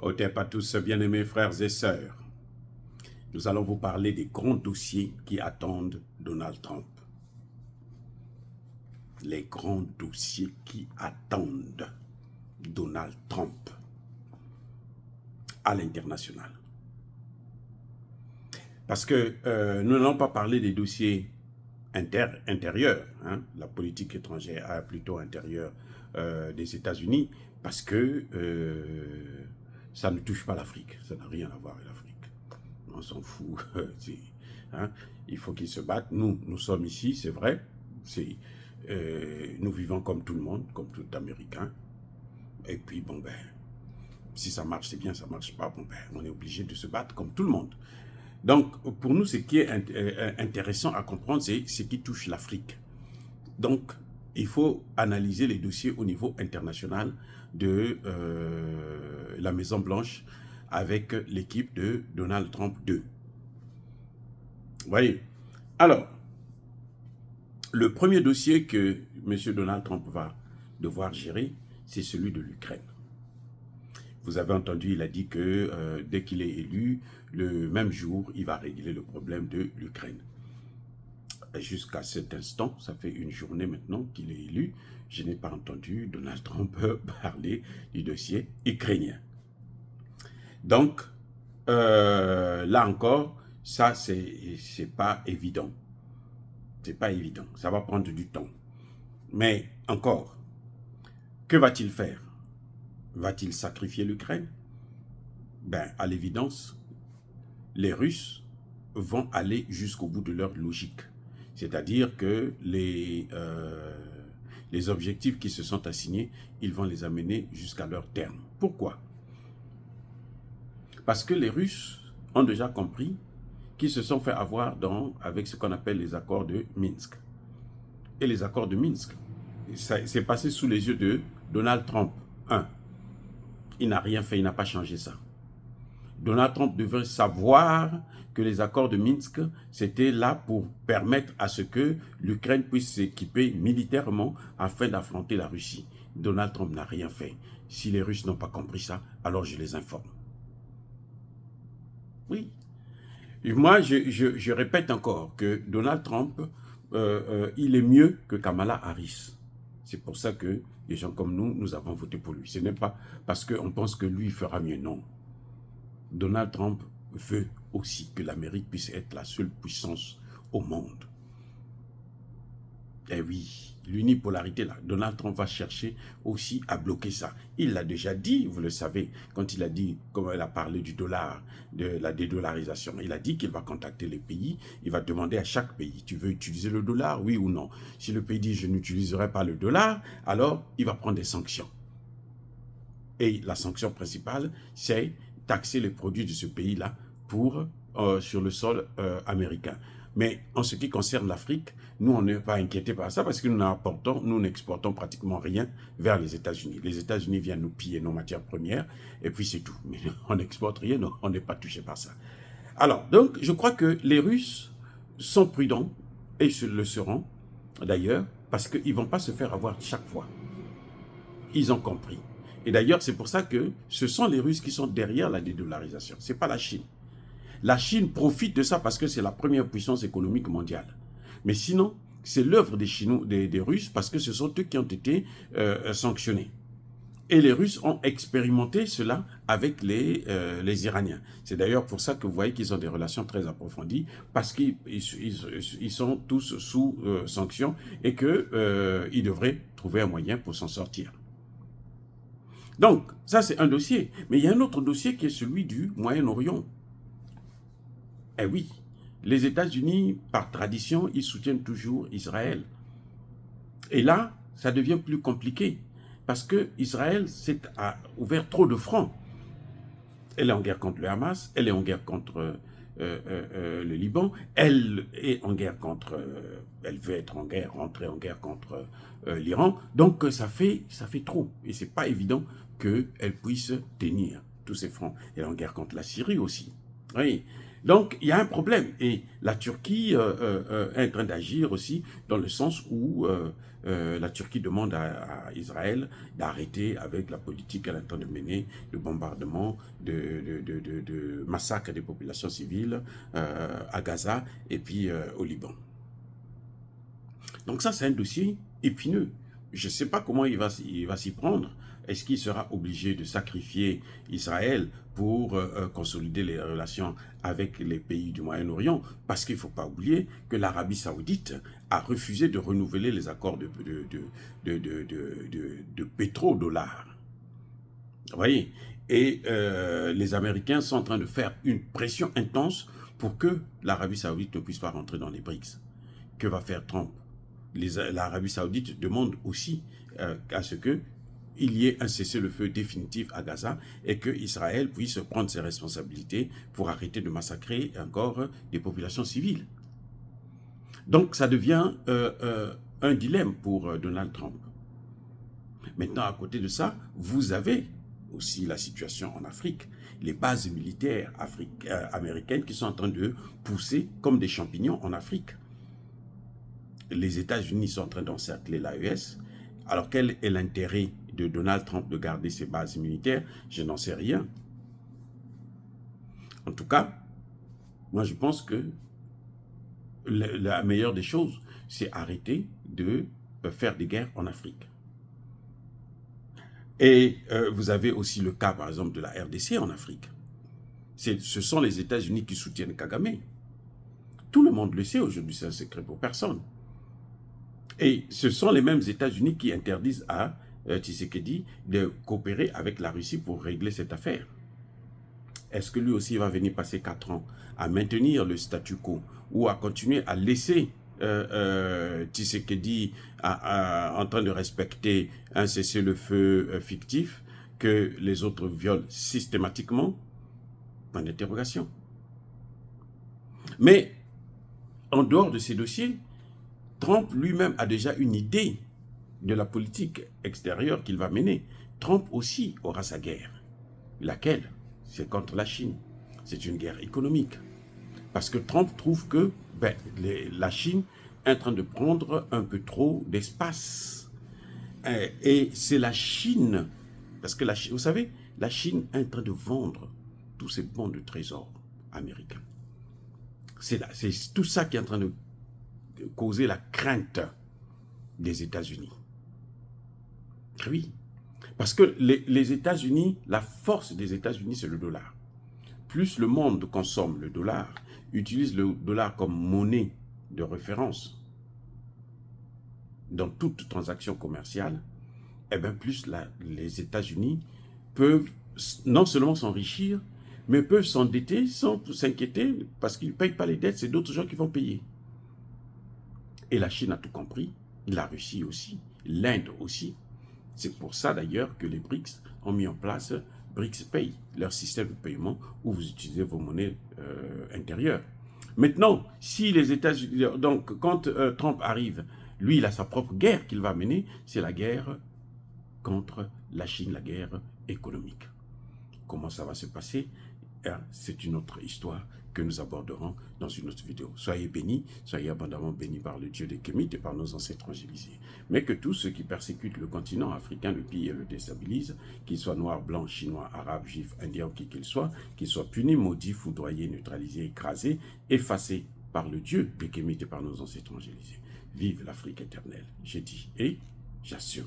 Otep à tous, bien-aimés frères et sœurs. Nous allons vous parler des grands dossiers qui attendent Donald Trump. Les grands dossiers qui attendent Donald Trump à l'international. Parce que nous n'allons pas parler des dossiers intérieurs, hein, la politique étrangère plutôt intérieure des États-Unis, parce que ça ne touche pas l'Afrique, ça n'a rien à voir avec l'Afrique. On s'en fout. Hein, il faut qu'ils se battent. Nous sommes ici, c'est vrai. Nous vivons comme tout le monde, comme tout Américain. Et puis, bon, ben, si ça marche, c'est bien, ça marche pas, bon, ben, on est obligé de se battre comme tout le monde. Donc, pour nous, ce qui est intéressant à comprendre, c'est ce qui touche l'Afrique. Donc, il faut analyser les dossiers au niveau international de la Maison-Blanche avec l'équipe de Donald Trump 2. Vous voyez? Alors, le premier dossier que M. Donald Trump va devoir gérer, c'est celui de l'Ukraine. Vous avez entendu, il a dit que dès qu'il est élu, le même jour, il va régler le problème de l'Ukraine. Jusqu'à cet instant, ça fait une journée maintenant qu'il est élu, je n'ai pas entendu Donald Trump parler du dossier ukrainien. Donc, là encore, ça, c'est pas évident. C'est pas évident. Ça va prendre du temps. Mais encore, que va-t-il faire? Va-t-il sacrifier l'Ukraine? Ben, à l'évidence, les Russes vont aller jusqu'au bout de leur logique. C'est-à-dire que les objectifs qui se sont assignés, ils vont les amener jusqu'à leur terme. Pourquoi? Parce que les Russes ont déjà compris qu'ils se sont fait avoir avec ce qu'on appelle les accords de Minsk. Et les accords de Minsk, c'est passé sous les yeux de Donald Trump. Il n'a rien fait, il n'a pas changé ça. Donald Trump devait savoir que les accords de Minsk, c'était là pour permettre à ce que l'Ukraine puisse s'équiper militairement afin d'affronter la Russie. Donald Trump n'a rien fait. Si les Russes n'ont pas compris ça, alors je les informe. Oui. Et moi, je répète encore que Donald Trump, il est mieux que Kamala Harris. C'est pour ça que les gens comme nous avons voté pour lui. Ce n'est pas parce qu'on pense que lui fera mieux, non. Donald Trump veut aussi que l'Amérique puisse être la seule puissance au monde. Eh oui, l'unipolarité là, Donald Trump va chercher aussi à bloquer ça. Il l'a déjà dit, vous le savez, quand il a dit, comme il a parlé du dollar, de la dédollarisation, il a dit qu'il va contacter les pays, il va demander à chaque pays, tu veux utiliser le dollar, oui ou non? Si le pays dit, je n'utiliserai pas le dollar, alors il va prendre des sanctions. Et la sanction principale, c'est taxer les produits de ce pays-là sur le sol américain. Mais en ce qui concerne l'Afrique, nous, on n'est pas inquiétés par ça parce que nous n'exportons pratiquement rien vers les États-Unis. Les États-Unis viennent nous piller nos matières premières et puis c'est tout. Mais on n'exporte rien, on n'est pas touché par ça. Alors, donc, je crois que les Russes sont prudents et le seront d'ailleurs parce qu'ils ne vont pas se faire avoir chaque fois. Ils ont compris. Et d'ailleurs, c'est pour ça que ce sont les Russes qui sont derrière la dédollarisation. Ce n'est pas la Chine. La Chine profite de ça parce que c'est la première puissance économique mondiale. Mais sinon, c'est l'œuvre des Russes parce que ce sont eux qui ont été sanctionnés. Et les Russes ont expérimenté cela avec les Iraniens. C'est d'ailleurs pour ça que vous voyez qu'ils ont des relations très approfondies parce qu'ils sont tous sous sanction et qu'ils devraient trouver un moyen pour s'en sortir. Donc, ça c'est un dossier. Mais il y a un autre dossier qui est celui du Moyen-Orient. Eh oui, les États-Unis, par tradition, ils soutiennent toujours Israël. Et là, ça devient plus compliqué. Parce que Israël a ouvert trop de fronts. Elle est en guerre contre le Hamas, elle est en guerre contre le Liban, elle est en guerre elle veut être en guerre, rentrer en guerre contre l'Iran. Donc ça fait trop. Et c'est pas évident qu'elle puisse tenir tous ces fronts. Elle est en guerre contre la Syrie aussi. Oui. Donc, il y a un problème. Et la Turquie est en train d'agir aussi dans le sens où la Turquie demande à Israël d'arrêter avec la politique qu'elle est en train de mener, de bombardement, de massacre des populations civiles à Gaza et puis au Liban. Donc ça, c'est un dossier épineux. Je ne sais pas comment il va s'y prendre. Est-ce qu'il sera obligé de sacrifier Israël pour consolider les relations avec les pays du Moyen-Orient? Parce qu'il ne faut pas oublier que l'Arabie Saoudite a refusé de renouveler les accords de pétrodollars. Vous voyez? Et les Américains sont en train de faire une pression intense pour que l'Arabie Saoudite ne puisse pas rentrer dans les BRICS. Que va faire Trump? L'Arabie Saoudite demande aussi à ce qu'il y ait un cessez-le-feu définitif à Gaza et que Israël puisse prendre ses responsabilités pour arrêter de massacrer encore des populations civiles. Donc ça devient un dilemme pour Donald Trump. Maintenant, à côté de ça, vous avez aussi la situation en Afrique. Les bases militaires américaines qui sont en train de pousser comme des champignons en Afrique. Les États-Unis sont en train d'encercler l'AES. Alors quel est l'intérêt de Donald Trump de garder ses bases militaires? Je n'en sais rien. En tout cas, moi je pense que la meilleure des choses, c'est arrêter de faire des guerres en Afrique. Et vous avez aussi le cas, par exemple, de la RDC en Afrique. Ce sont les États-Unis qui soutiennent Kagame. Tout le monde le sait aujourd'hui, c'est un secret pour personne. Et ce sont les mêmes États-Unis qui interdisent à Tshisekedi de coopérer avec la Russie pour régler cette affaire. Est-ce que lui aussi va venir passer 4 ans à maintenir le statu quo ou à continuer à laisser Tshisekedi en train de respecter un cessez-le-feu fictif que les autres violent systématiquement? Point d'interrogation. Mais en dehors de ces dossiers, Trump lui-même a déjà une idée de la politique extérieure qu'il va mener. Trump aussi aura sa guerre. Laquelle? C'est contre la Chine. C'est une guerre économique. Parce que Trump trouve que la Chine est en train de prendre un peu trop d'espace. Et c'est la Chine, parce que vous savez, la Chine est en train de vendre tous ses bons de trésor américains. C'est tout ça qui est en train de causer la crainte des États-Unis. Oui, parce que les États-Unis, la force des États-Unis, c'est le dollar. Plus le monde consomme le dollar, utilise le dollar comme monnaie de référence dans toute transaction commerciale, et bien plus les États-Unis peuvent non seulement s'enrichir, mais peuvent s'endetter sans s'inquiéter parce qu'ils ne payent pas les dettes, c'est d'autres gens qui vont payer. Et la Chine a tout compris, la Russie aussi, l'Inde aussi. C'est pour ça d'ailleurs que les BRICS ont mis en place BRICS Pay, leur système de paiement où vous utilisez vos monnaies intérieures. Maintenant, si les États-Unis, donc quand Trump arrive, lui il a sa propre guerre qu'il va mener, c'est la guerre contre la Chine, la guerre économique. Comment ça va se passer? C'est une autre histoire que nous aborderons dans une autre vidéo. Soyez bénis, soyez abondamment bénis par le Dieu des Kémites et par nos ancêtres angélisés. Mais que tous ceux qui persécutent le continent africain le pillent et le déstabilisent, qu'ils soient noirs, blancs, chinois, arabes, juifs, indiens ou qui qu'ils soient punis, maudits, foudroyés, neutralisés, écrasés, effacés par le Dieu des Kémites et par nos ancêtres angélisés. Vive l'Afrique éternelle, j'ai dit et j'assume.